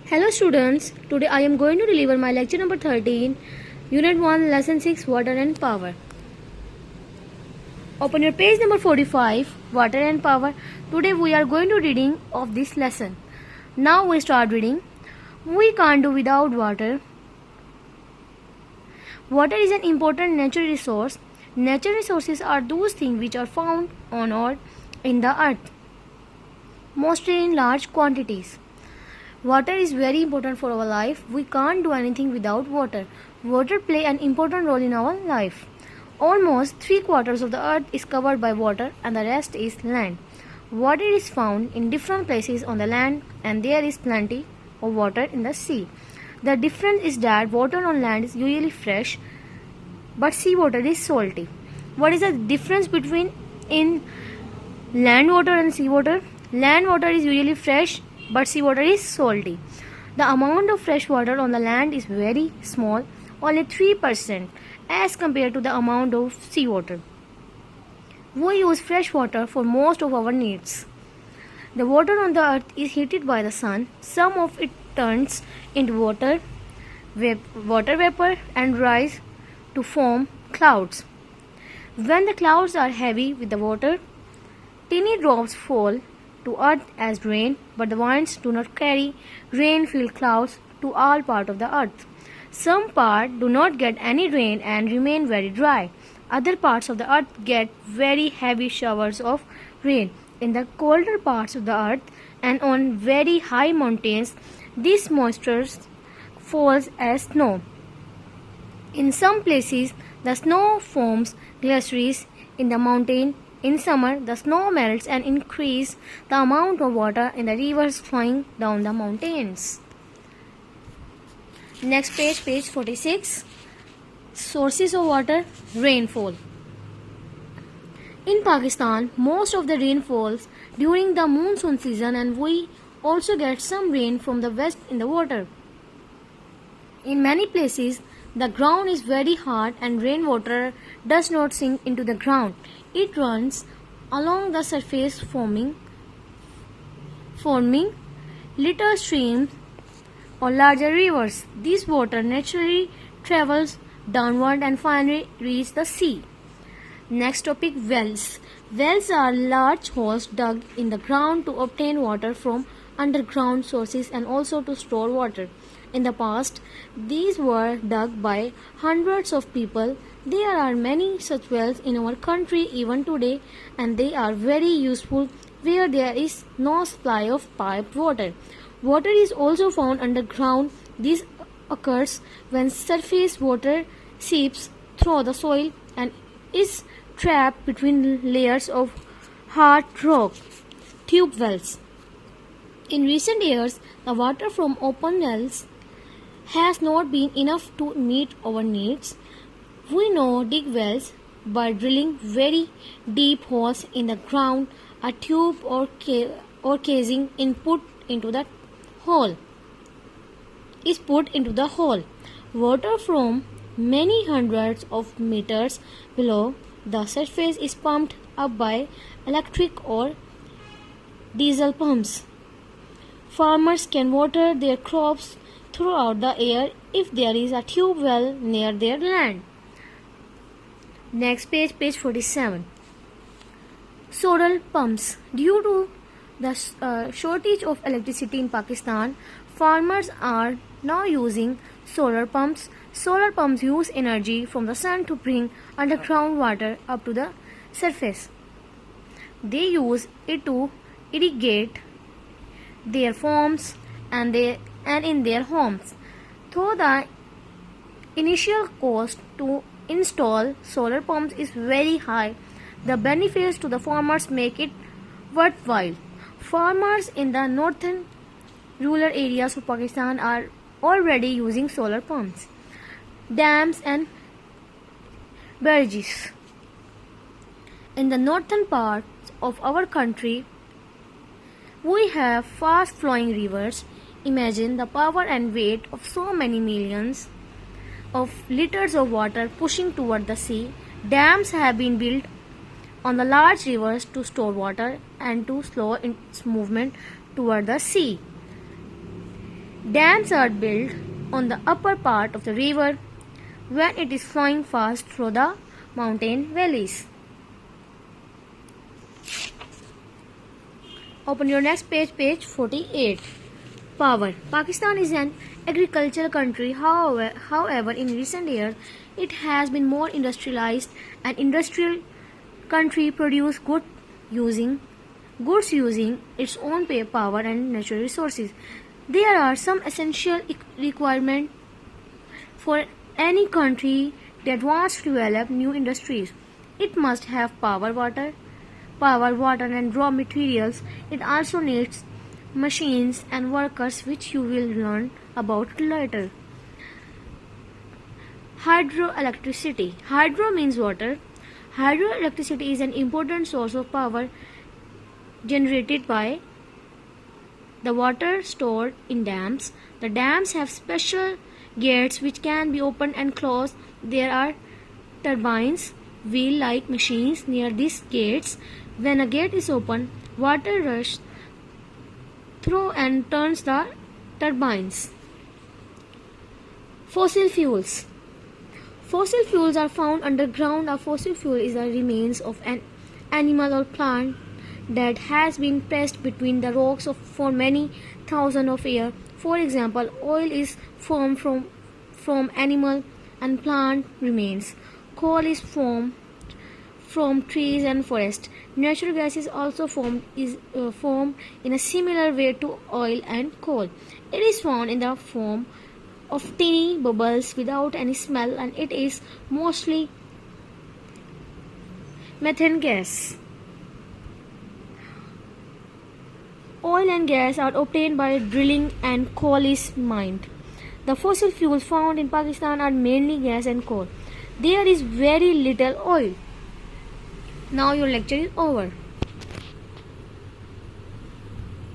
Hello students, today I am going to deliver my lecture number 13, Unit 1, Lesson 6, Water and Power. Open your page number 45, Water and Power. Today we are going to reading of this lesson. Now we start reading. We can't do without water. Water is an important natural resource. Natural resources are those things which are found on or in the earth, mostly in large quantities. Water is very important for our life. We can't do anything without water. Water play an important role in our life. Almost 3/4 of the earth is covered by water and the rest is land. Water is found in different places on the land and there is plenty of water in the sea. The difference is that water on land is usually fresh but seawater is salty. What is the difference between in land water and seawater? Land water is usually fresh but seawater is salty. The amount of fresh water on the land is very small, only 3% as compared to the amount of seawater. We use fresh water for most of our needs. The water on the earth is heated by the sun. Some of it turns into water vapor and rise to form clouds. When the clouds are heavy with the water, tiny drops fall to earth as rain, but the winds do not carry rain-filled clouds to all parts of the earth. Some parts do not get any rain and remain very dry. Other parts of the earth get very heavy showers of rain. In the colder parts of the earth and on very high mountains, this moisture falls as snow. In some places, the snow forms glaciers in the mountain. In summer, the snow melts and increases the amount of water in the rivers flowing down the mountains. Next page, page 46. Sources of water, rainfall. In Pakistan, most of the rain falls during the monsoon season and we also get some rain from the west in the water. In many places, the ground is very hard and rainwater does not sink into the ground. It runs along the surface forming little streams or larger rivers. This water naturally travels downward and finally reaches the sea. Next topic, wells. Wells are large holes dug in the ground to obtain water from underground sources and also to store water. In the past, these were dug by hundreds of people. There are many such wells in our country even today, and they are very useful where there is no supply of piped water. Water is also found underground. This occurs when surface water seeps through the soil and is trapped between layers of hard rock. Tube wells. In recent years, the water from open wells has not been enough to meet our needs. We now dig wells by drilling very deep holes in the ground. A tube or casing is put into the hole. Water from many hundreds of meters below the surface is pumped up by electric or diesel pumps. Farmers can water their crops throughout the year if there is a tube well near their land. Next page, page 47. Solar pumps. Due to the shortage of electricity in Pakistan, farmers are now using solar pumps. Solar pumps use energy from the sun to bring underground water up to the surface. They use it to irrigate their farms and in their homes. Though the initial cost to install solar pumps is very high, the benefits to the farmers make it worthwhile. Farmers in the northern rural areas of Pakistan are already using solar pumps. Dams and barrages. In the northern parts of our country, we have fast-flowing rivers. Imagine the power and weight of so many millions of liters of water pushing toward the sea. Dams have been built on the large rivers to store water and to slow its movement toward the sea. Dams are built on the upper part of the river when it is flowing fast through the mountain valleys. Open your next page, page 48. Power. Pakistan is an agricultural country. However, in recent years, it has been more industrialized. An industrial country produces goods using its own power and natural resources. There are some essential requirements for any country that wants to develop new industries. It must have power, water, and raw materials. It also needs machines and workers, which you will learn about later. Hydroelectricity. Hydro means water. Hydroelectricity is an important source of power generated by the water stored in dams. The dams have special gates which can be opened and closed. There are turbines, wheel-like machines near these gates. When a gate is open, water rushes through and turns the turbines. Fossil fuels. Fossil fuels are found underground. A fossil fuel is the remains of an animal or plant that has been pressed between the rocks for many thousands of years. For example, oil is formed from animal and plant remains. Coal is formed from trees and forests. Natural gas is also formed in a similar way to oil and coal. It is found in the form of tiny bubbles without any smell, and it is mostly methane gas. Oil and gas are obtained by drilling and coal is mined. The fossil fuels found in Pakistan are mainly gas and coal. There is very little oil. Now your lecture is over.